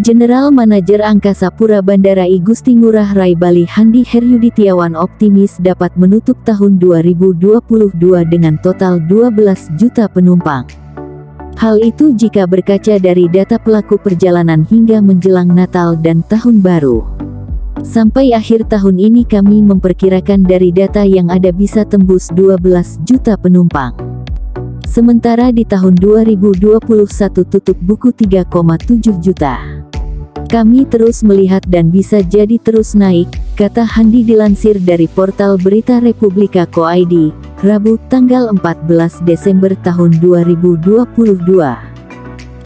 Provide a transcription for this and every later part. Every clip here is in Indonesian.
General Manajer Angkasa Pura Bandara I Gusti Ngurah Rai Bali Handi Heryuditiawan optimis dapat menutup tahun 2022 dengan total 12 juta penumpang. Hal itu jika berkaca dari data pelaku perjalanan hingga menjelang Natal dan Tahun Baru. Sampai akhir tahun ini kami memperkirakan dari data yang ada bisa tembus 12 juta penumpang. Sementara di tahun 2021 tutup buku 3,7 juta. Kami terus melihat dan bisa jadi terus naik, kata Handi dilansir dari portal berita Republika.co.id, Rabu, tanggal 14 Desember tahun 2022.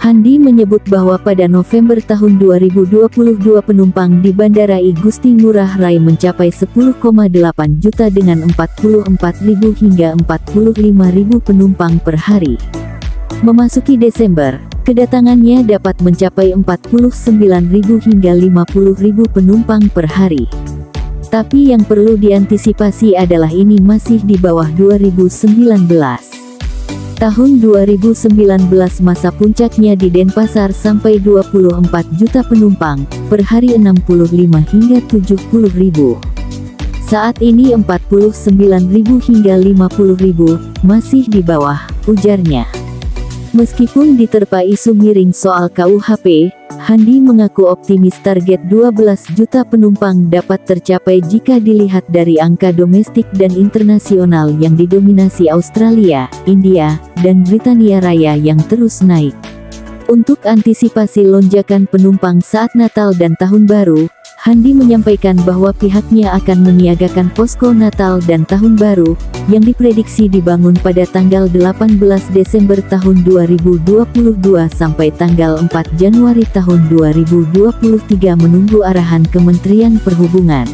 Handi menyebut bahwa pada November tahun 2022 penumpang di Bandara I Gusti Ngurah Rai mencapai 10,8 juta dengan 44.000 hingga 45.000 penumpang per hari. Memasuki Desember, kedatangannya dapat mencapai 49.000 hingga 50.000 penumpang per hari. Tapi yang perlu diantisipasi adalah ini masih di bawah 2019. Tahun 2019 masa puncaknya di Denpasar sampai 24 juta penumpang, per hari 65 hingga 70.000. Saat ini 49.000 hingga 50.000, masih di bawah, ujarnya. Meskipun diterpa isu miring soal KUHP, Handi mengaku optimis target 12 juta penumpang dapat tercapai jika dilihat dari angka domestik dan internasional yang didominasi Australia, India, dan Britania Raya yang terus naik. Untuk antisipasi lonjakan penumpang saat Natal dan Tahun Baru, Handi menyampaikan bahwa pihaknya akan menyiagakan posko Natal dan Tahun Baru, yang diprediksi dibangun pada tanggal 18 Desember tahun 2022 sampai tanggal 4 Januari tahun 2023 menunggu arahan Kementerian Perhubungan.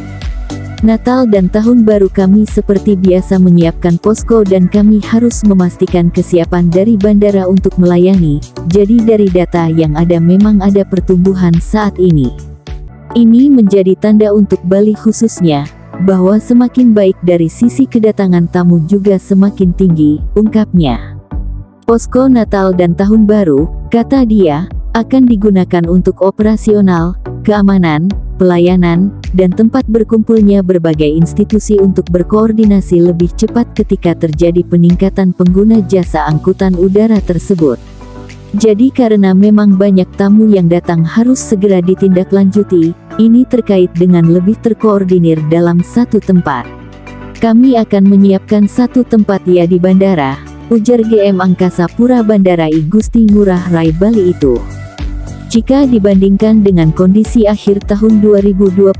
Natal dan Tahun Baru kami seperti biasa menyiapkan posko dan kami harus memastikan kesiapan dari bandara untuk melayani, jadi dari data yang ada memang ada pertumbuhan saat ini. Ini menjadi tanda untuk Bali khususnya, bahwa semakin baik dari sisi kedatangan tamu juga semakin tinggi, ungkapnya. Posko Natal dan Tahun Baru, kata dia, akan digunakan untuk operasional, keamanan, pelayanan, dan tempat berkumpulnya berbagai institusi untuk berkoordinasi lebih cepat ketika terjadi peningkatan pengguna jasa angkutan udara tersebut. Jadi karena memang banyak tamu yang datang harus segera ditindaklanjuti, ini terkait dengan lebih terkoordinir dalam satu tempat. Kami akan menyiapkan satu tempat ya di bandara, ujar GM Angkasa Pura Bandara I Gusti Ngurah Rai Bali itu. Jika dibandingkan dengan kondisi akhir tahun 2021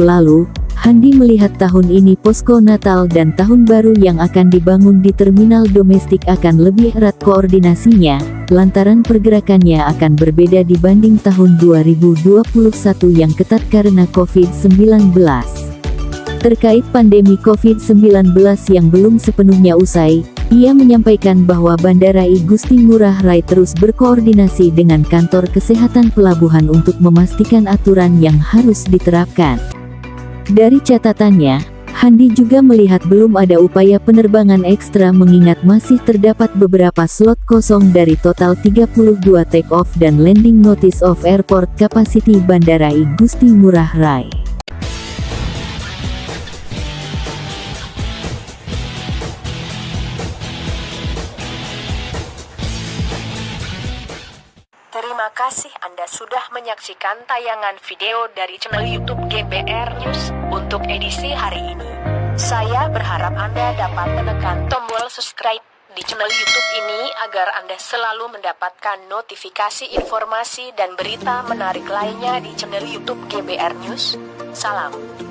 lalu, Handi melihat tahun ini posko Natal dan Tahun Baru yang akan dibangun di terminal domestik akan lebih erat koordinasinya, lantaran pergerakannya akan berbeda dibanding tahun 2021 yang ketat karena COVID-19. Terkait pandemi COVID-19 yang belum sepenuhnya usai, ia menyampaikan bahwa Bandara I Gusti Ngurah Rai terus berkoordinasi dengan kantor kesehatan pelabuhan untuk memastikan aturan yang harus diterapkan. Dari catatannya, Handi juga melihat belum ada upaya penerbangan ekstra mengingat masih terdapat beberapa slot kosong dari total 32 take-off dan landing notice of airport capacity Bandara I Gusti Ngurah Rai. Terima kasih Anda sudah menyaksikan tayangan video dari channel YouTube GBR News untuk edisi hari ini. Saya berharap Anda dapat menekan tombol subscribe di channel YouTube ini agar Anda selalu mendapatkan notifikasi informasi dan berita menarik lainnya di channel YouTube GBR News. Salam.